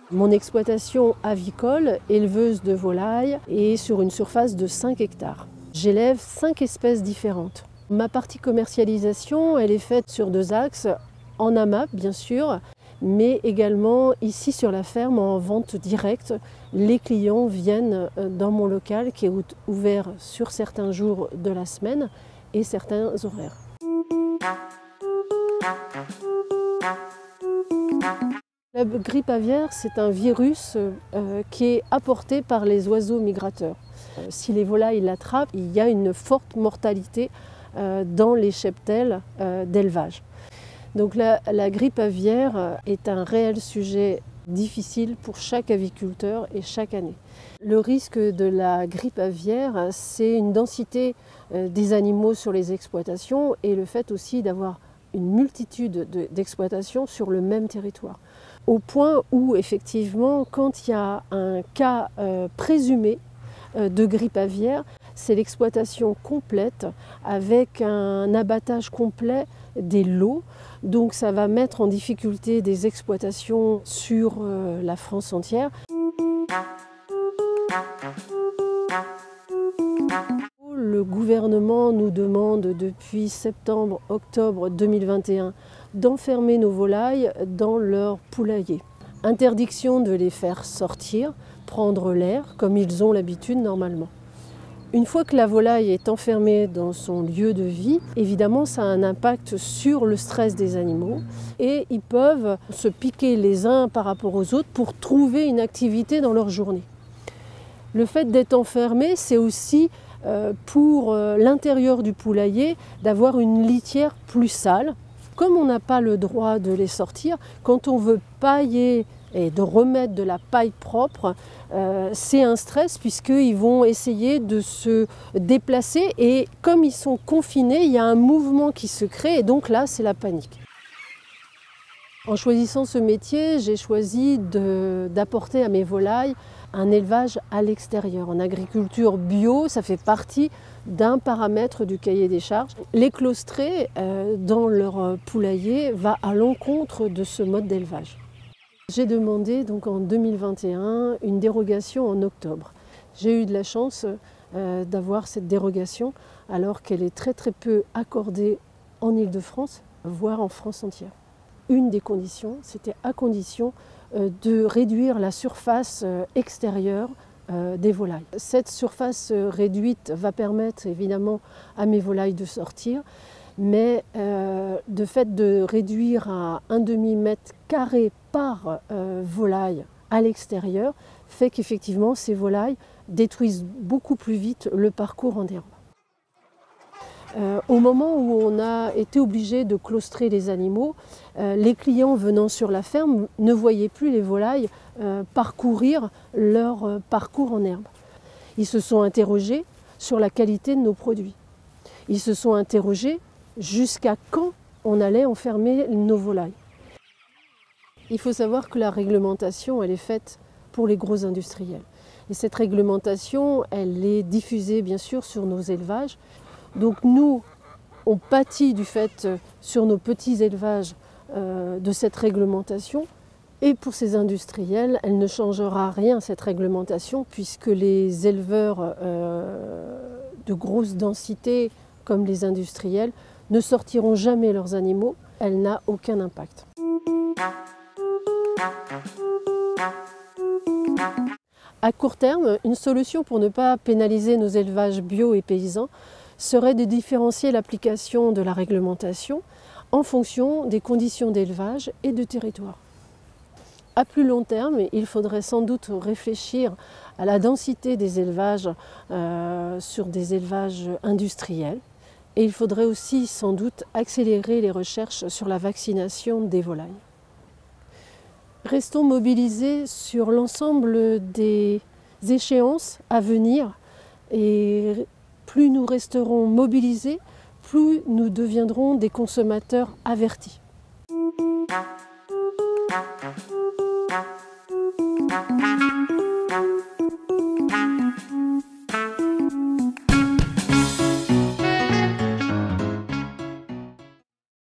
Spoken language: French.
Mon exploitation avicole, éleveuse de volailles, est sur une surface de 5 hectares. J'élève 5 espèces différentes. Ma partie commercialisation, elle est faite sur 2 axes, en AMAP bien sûr, mais également ici sur la ferme en vente directe. Les clients viennent dans mon local qui est ouvert sur certains jours de la semaine et certains horaires. La grippe aviaire, c'est un virus qui est apporté par les oiseaux migrateurs. Si les volailles l'attrapent, il y a une forte mortalité dans les cheptels d'élevage. Donc la grippe aviaire est un réel sujet difficile pour chaque aviculteur et chaque année. Le risque de la grippe aviaire, c'est une densité des animaux sur les exploitations et le fait aussi d'avoir une multitude d'exploitations sur le même territoire. Au point où effectivement, quand il y a un cas présumé de grippe aviaire, c'est l'exploitation complète avec un abattage complet des lots. Donc ça va mettre en difficulté des exploitations sur la France entière. Le gouvernement nous demande depuis septembre-octobre 2021 d'enfermer nos volailles dans leur poulailler. Interdiction de les faire sortir, prendre l'air comme ils ont l'habitude normalement. Une fois que la volaille est enfermée dans son lieu de vie, évidemment ça a un impact sur le stress des animaux et ils peuvent se piquer les uns par rapport aux autres pour trouver une activité dans leur journée. Le fait d'être enfermé, c'est aussi pour l'intérieur du poulailler d'avoir une litière plus sale. Comme on n'a pas le droit de les sortir, quand on veut pailler et de remettre de la paille propre, c'est un stress puisqu'ils vont essayer de se déplacer et comme ils sont confinés, il y a un mouvement qui se crée et donc là c'est la panique. En choisissant ce métier, j'ai choisi d'apporter à mes volailles un élevage à l'extérieur. En agriculture bio, ça fait partie d'un paramètre du cahier des charges. Les claustrer dans leur poulailler va à l'encontre de ce mode d'élevage. J'ai demandé donc en 2021 une dérogation en octobre. J'ai eu de la chance d'avoir cette dérogation alors qu'elle est très peu accordée en Île-de-France, voire en France entière. Une des conditions, c'était à condition de réduire la surface extérieure des volailles. Cette surface réduite va permettre évidemment à mes volailles de sortir, mais de fait de réduire à 1,5 mètre carré par volaille à l'extérieur fait qu'effectivement ces volailles détruisent beaucoup plus vite le parcours en herbe. Au moment où on a été obligé de claustrer les animaux, les clients venant sur la ferme ne voyaient plus les volailles parcourir leur parcours en herbe. Ils se sont interrogés sur la qualité de nos produits. Ils se sont interrogés jusqu'à quand on allait enfermer nos volailles. Il faut savoir que la réglementation, elle est faite pour les gros industriels. Et cette réglementation, elle est diffusée bien sûr sur nos élevages. Donc nous, on pâtit du fait sur nos petits élevages de cette réglementation. Et pour ces industriels, elle ne changera rien cette réglementation puisque les éleveurs de grosse densité comme les industriels ne sortiront jamais leurs animaux. Elle n'a aucun impact. À court terme, une solution pour ne pas pénaliser nos élevages bio et paysans serait de différencier l'application de la réglementation en fonction des conditions d'élevage et de territoire. À plus long terme, il faudrait sans doute réfléchir à la densité des élevages sur des élevages industriels. Et il faudrait aussi sans doute accélérer les recherches sur la vaccination des volailles. Restons mobilisés sur l'ensemble des échéances à venir et plus nous resterons mobilisés, plus nous deviendrons des consommateurs avertis.